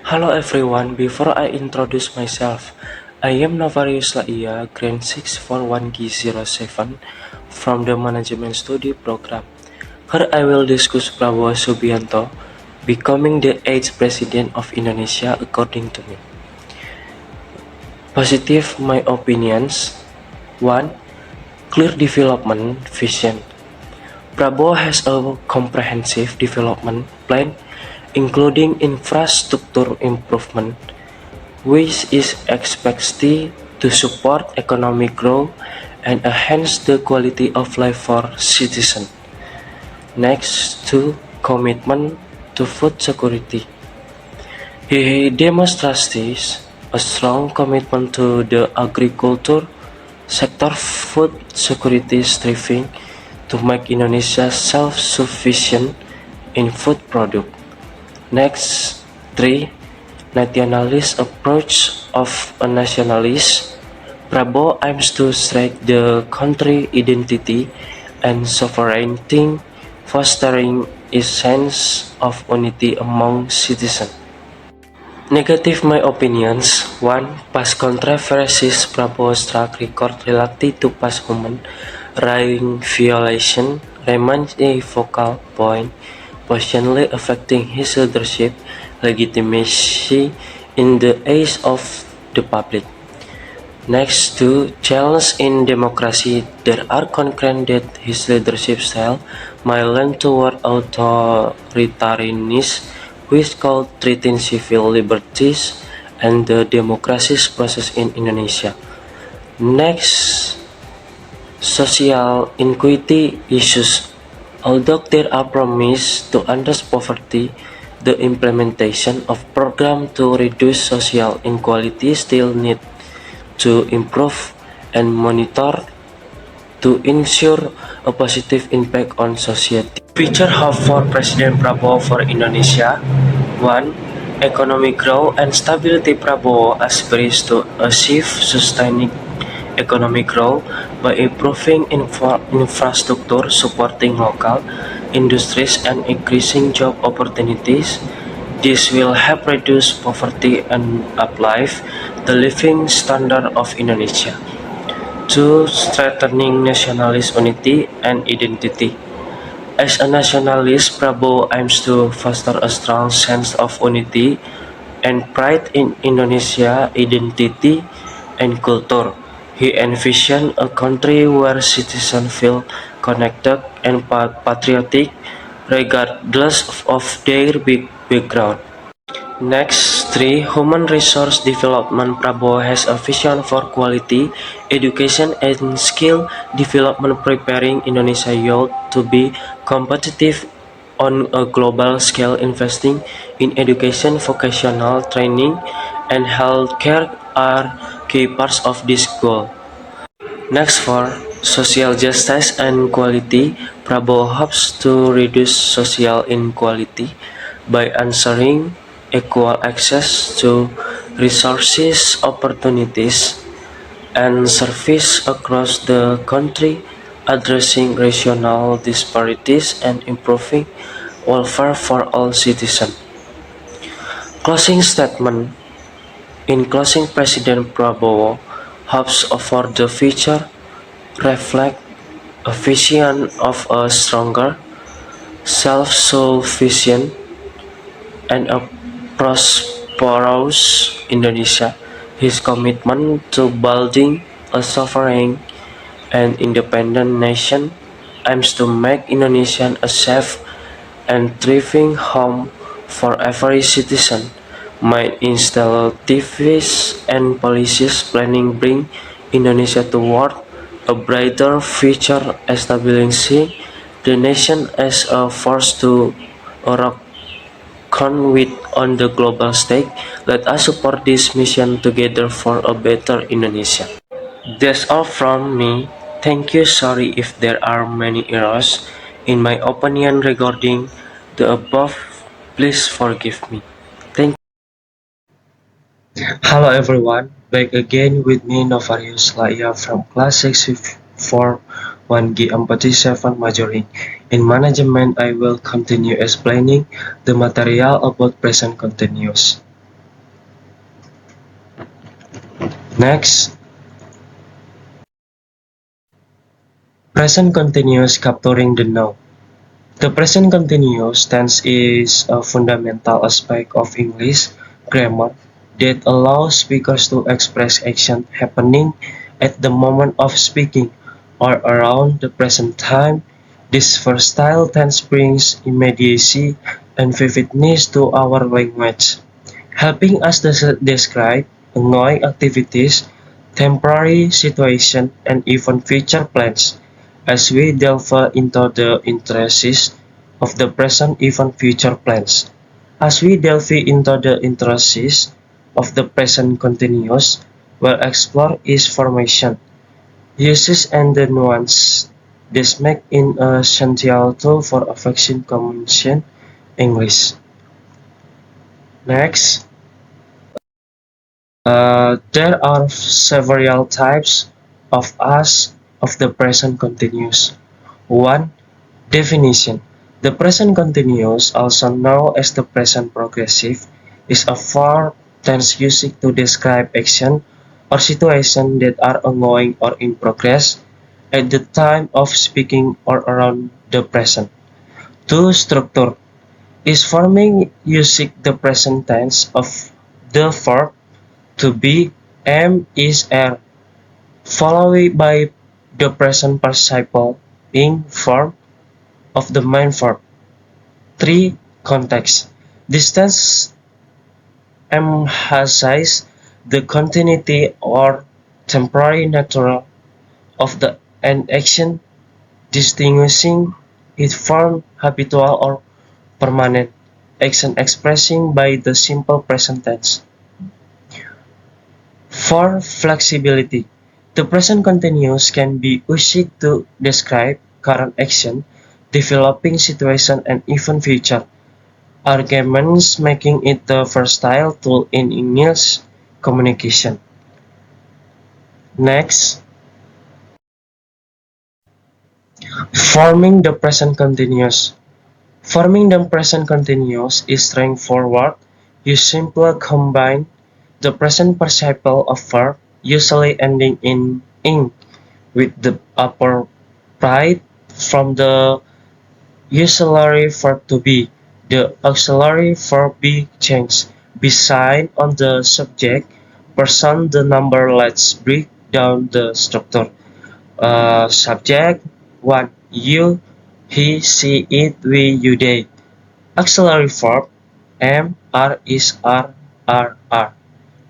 Hello everyone, before I introduce myself, I am Novarius Laia, Grade 641G07 from the Management Study Program. Here I will discuss Prabowo Subianto becoming the 8th President of Indonesia according to me. Positive my opinions. 1. Clear development vision. Prabowo has a comprehensive development plan including infrastructure improvement, which is expected to support economic growth and enhance the quality of life for citizens. Next, 2. Commitment to food security. He demonstrates a strong commitment to the agriculture sector food security, striving to make Indonesia self-sufficient in food product. Next, 3. Nationalist approach of a nationalist. Prabowo aims to strike the country identity and sovereignty, fostering a sense of unity among citizens. Negative my opinions. 1. Past controversies. Prabowo's track record related to past human rights violation remains a focal point, potentially affecting his leadership legitimacy in the eyes of the public. Next, to challenge in democracy, there are concerns that his leadership style might lean toward authoritarianism, which could threaten civil liberties and the democratic process in Indonesia. Next, social inequity issues. Although there are promises to address poverty, the implementation of programs to reduce social inequality still need to improve and monitor to ensure a positive impact on society. Future hope for President Prabowo for Indonesia. 1. Economic growth and stability. Prabowo aspires to achieve sustained economic growth by improving infrastructure, supporting local industries, and increasing job opportunities. This will help reduce poverty and uplift the living standard of Indonesia. 2. Strengthening nationalist unity and identity. As a nationalist, Prabowo aims to foster a strong sense of unity and pride in Indonesia identity and culture. He envisioned a country where citizens feel connected and patriotic regardless of their background. Next, 3. Human resource development. Prabowo has a vision for quality education and skill development, preparing Indonesia youth to be competitive on a global scale. Investing in education, vocational training, and healthcare are key parts of this goal. Next, 4. Social justice and equality. Prabowo hopes to reduce social inequality by ensuring equal access to resources, opportunities, and service across the country, addressing regional disparities and improving welfare for all citizens. Closing statement. In closing, President Prabowo hopes for the future reflect a vision of a stronger, self-sufficient, and a prosperous Indonesia. His commitment to building a sovereign and independent nation aims to make Indonesia a safe and thriving home for every citizen. My initiatives and policies planning bring Indonesia toward a brighter future, establishing the nation as a force to reckon with on the global stage. Let us support this mission together for a better Indonesia. That's all from me. Thank you. Sorry if there are many errors in my opinion regarding the above. Please forgive me. Thank you. Hello everyone, back again with me Novarius Laia from class 641G47 majoring in management. I will continue explaining the material about present continuous. Next, present continuous capturing the now. The present continuous tense is a fundamental aspect of English grammar that allows speakers to express action happening at the moment of speaking or around the present time. This versatile tense brings immediacy and vividness to our language, helping us describe ongoing activities, temporary situations, and even future plans. As we delve into the intricacies of the present, even future plans. As we delve into the intricacies of the present continuous, we'll explore its formation, uses, and the nuance this make it a essential tool for affecting communication English. Next, there are several types of us of the present continuous. 1. Definition. The present continuous, also known as the present progressive, is a verb tense used to describe action or situation that are ongoing or in progress at the time of speaking or around the present. 2. Structure is forming using the present tense of the verb to be, am, is, are, followed by the present participle being form of the main verb. 3. Context. This tense emphasizes the continuity or temporary nature of an action, distinguishing it from habitual or permanent action expressing by the simple present tense. 4. Flexibility. The present continuous can be used to describe current action, developing situation, and even future arguments, making it a versatile tool in English communication. Next, forming the present continuous. Forming the present continuous is straightforward. You simply combine the present participle of verb, usually ending in ing, with the upper right from the auxiliary verb to be. The auxiliary verb be changed beside on the subject person the number. Let's break down the structure. Subject 1. You, he, she, it, we, you, they. Auxiliary verb am, are, is, are.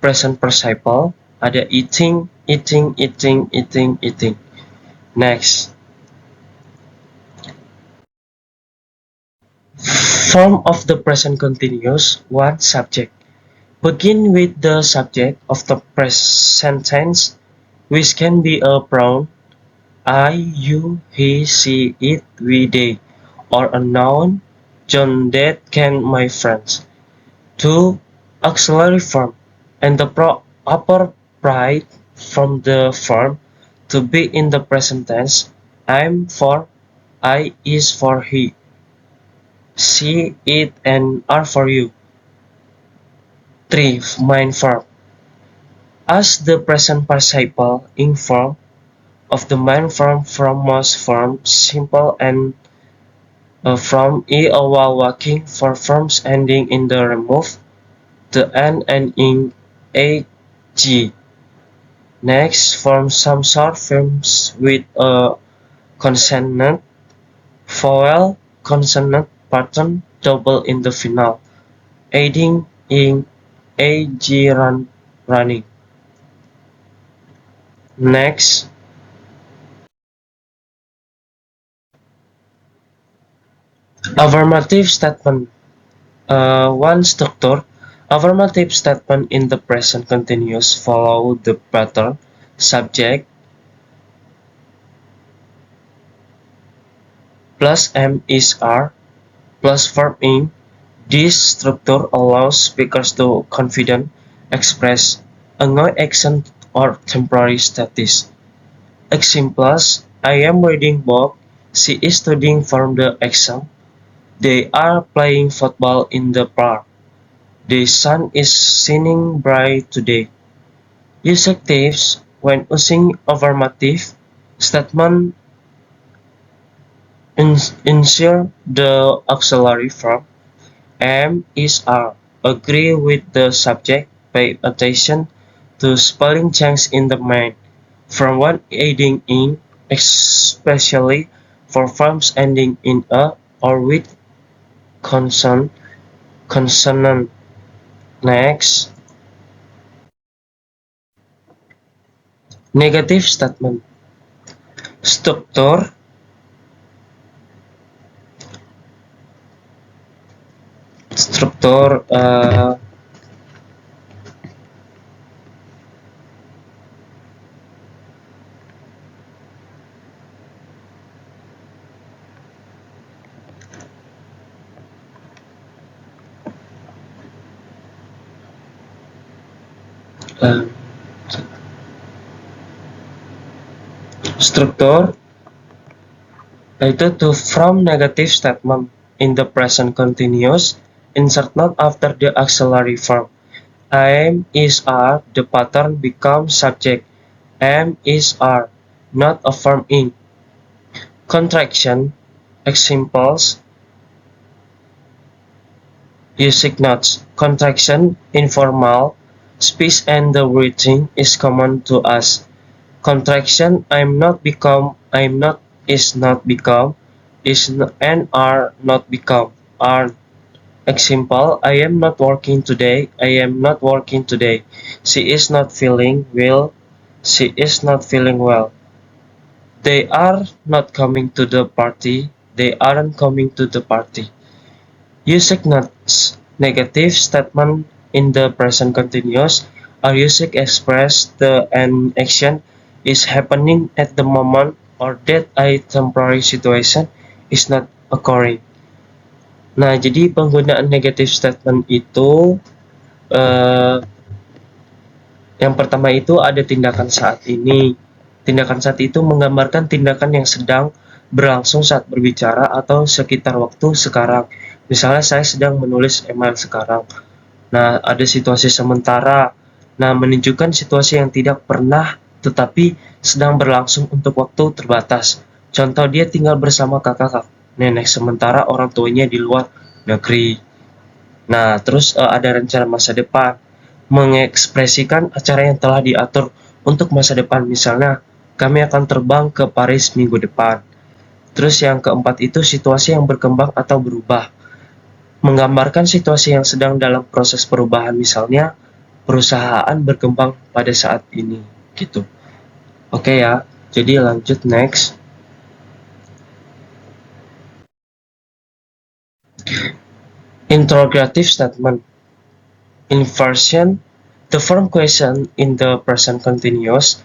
Present participle ada eating, eating, eating, eating, eating. Next. Form of the present continuous. 1. Subject. Begin with the subject of the present tense, which can be a pronoun I, you, he, she, it, we, they, or a noun John, Dad, Ken, my friends. 2. Auxiliary verb and the upper right from the verb to be in the present tense. I'm for, I is for he, she, it, and are for you. 3. Main verb. As the present participle in form of the main verb from most forms, simple and from e while walking for forms ending in the remove, the n and in ag. Next, form some short forms with a consonant, vowel, consonant pattern double in the final, aiding in ag running. Next, affirmative statement. One structure. Affirmative statement in the present continuous follow the pattern subject plus am is are plus verb in. This structure allows speakers to confident express ongoing action or temporary status. Examples: I am reading book. She is studying for the exam. They are playing football in the park. The sun is shining bright today. Usatives when using affirmative statement ensure the auxiliary verb am, is, are. Agree with the subject. Pay attention to spelling change in the main. From one aiding in, especially for forms ending in a or with consonant. Next, negative statement. Structure. Struktur uh, struktur yaitu to from negative statement in the present continuous insert not after the auxiliary verb. Am, is, are, the pattern becomes subject. Am, is, are, not a verb in. Contraction, examples, using notes. Contraction, informal, speech and the writing is common to us. Contraction, I'm not become, I'm not, is not become, and are not become, are. Example, I am not working today, I am not working today. She is not feeling well, she is not feeling well. They are not coming to the party, they aren't coming to the party. Using notes, negative statement in the present continuous are used to express the an action is happening at the moment or that a temporary situation is not occurring. Nah, jadi penggunaan negative statement itu eh, yang pertama itu ada tindakan saat ini. Tindakan saat itu menggambarkan tindakan yang sedang berlangsung saat berbicara atau sekitar waktu sekarang. Misalnya saya sedang menulis email sekarang. Nah, ada situasi sementara. Nah, menunjukkan situasi yang tidak pernah tetapi sedang berlangsung untuk waktu terbatas. Contoh, dia tinggal bersama kakak nenek sementara orang tuanya di luar negeri. Nah, terus ada rencana masa depan. Mengekspresikan acara yang telah diatur untuk masa depan. Misalnya, kami akan terbang ke Paris minggu depan. Terus yang keempat itu situasi yang berkembang atau berubah. Menggambarkan situasi yang sedang dalam proses perubahan, misalnya perusahaan berkembang pada saat ini gitu. Oke ya, jadi lanjut next. Interrogative statement. Inversion, the form question in the present continuous.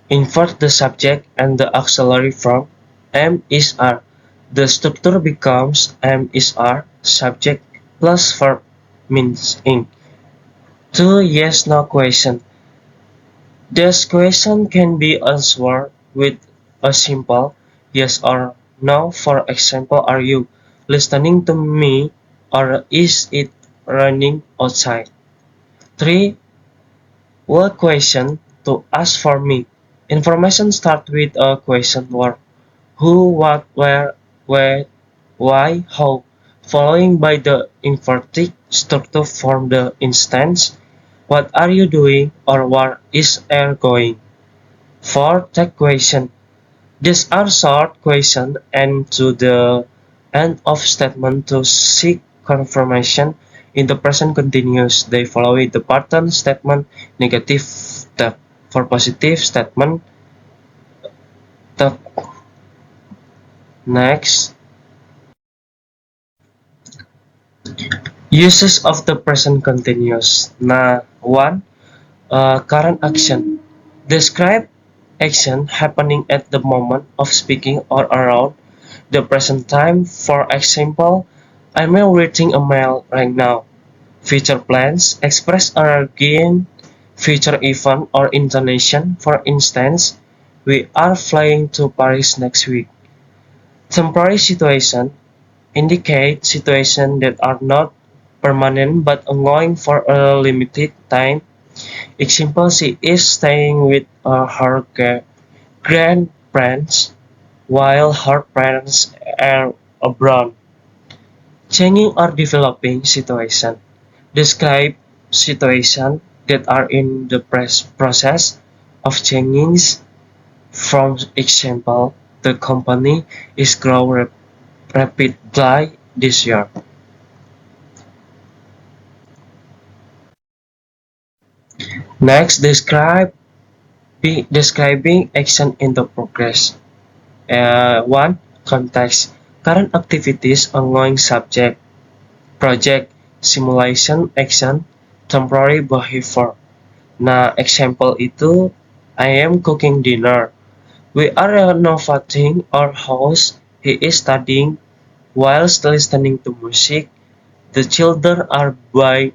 Invert the subject and the auxiliary verb am, is, are. The structure becomes am, is, are, subject plus verb means ing. 2. Yes no question. This question can be answered with a simple yes or no. For example, are you listening to me or is it raining outside? 3. What question to ask for me? Information start with a question word. Who, what, where, why, how, following by the inverted structure from the instance. What are you doing or where is air going? 4. Tag question. These are short questions and to the end of statement to seek confirmation in the present continuous. They follow the pattern statement negative tag. For positive statement tag. Next. Uses of the present continuous. Nah, 1. Current action. Describe action happening at the moment of speaking or around the present time. For example, I'm reading a mail right now. Future plans express or gain future event or intonation. For instance, we are flying to Paris next week. Temporary situation indicate situations that are not permanent but ongoing for a limited time. Example, she is staying with her grandparents while her parents are abroad. Changing or developing situation. Describe situations that are in the process of changing. For example, the company is growing rapidly this year. Next, describing action in the progress. 1. Context. Current activities, ongoing subject, project, simulation, action, temporary behavior. Nah, example itu, I am cooking dinner. We are renovating our house. He is studying whilst listening to music. The children are by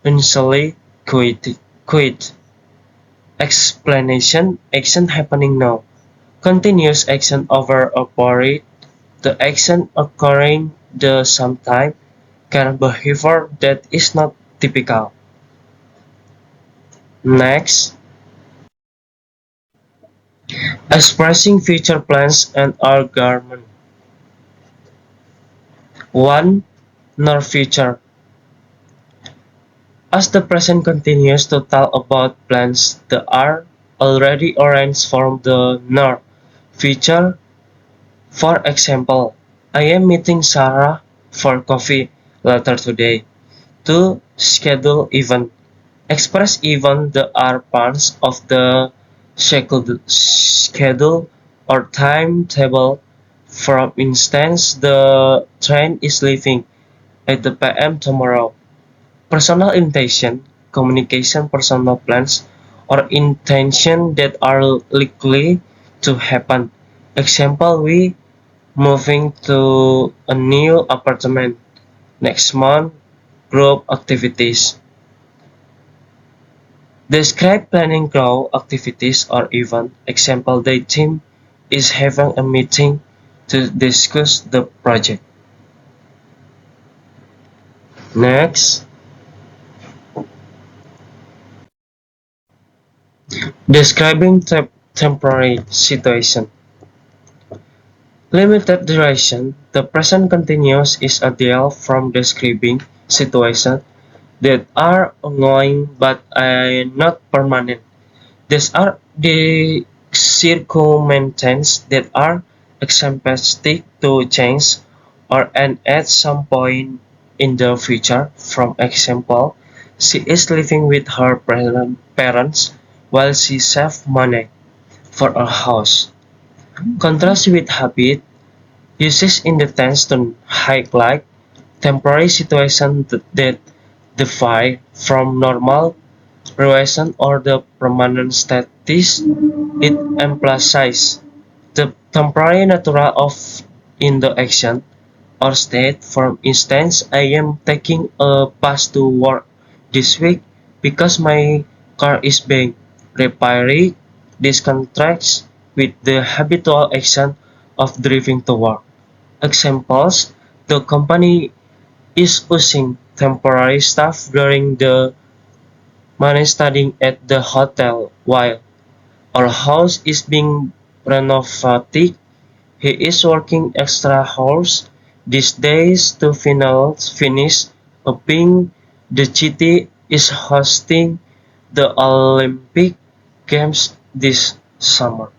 initially quit. Explanation, action happening now. Continuous action over a period. The action occurring the sometime can behavior that is not typical. Next, expressing future plans and argument. 1. Nor future. As the present continues to tell about plans that are already arranged for the near future. For example, I am meeting Sarah for coffee later today. To schedule event. Express event that are parts of the schedule or timetable. For instance, the train is leaving at the PM tomorrow. Personal intention, communication personal plans or intention that are likely to happen. Example, we moving to a new apartment next month. Group activities. Describe planning group activities or event. Example, the team is having a meeting to discuss the project. Next, describing temporary situation. Limited duration. The present continuous is ideal from describing situations that are ongoing but are not permanent. These are the circumstances that are expected to change or end at some point in the future. For example, she is living with her parents while she saves money for a house. Contrast with habit, uses in the tense to highlight temporary situations that differ from normal relation or the permanent status. It emphasizes the temporary nature of in the action or state. For instance, I am taking a bus to work this week because my car is being repaired. This contrasts with the habitual action of driving to work. Examples, the company is using temporary staff during the man studying at the hotel while our house is being renovated. He is working extra hours these days to finish upping. The city is hosting the Olympic Games this summer.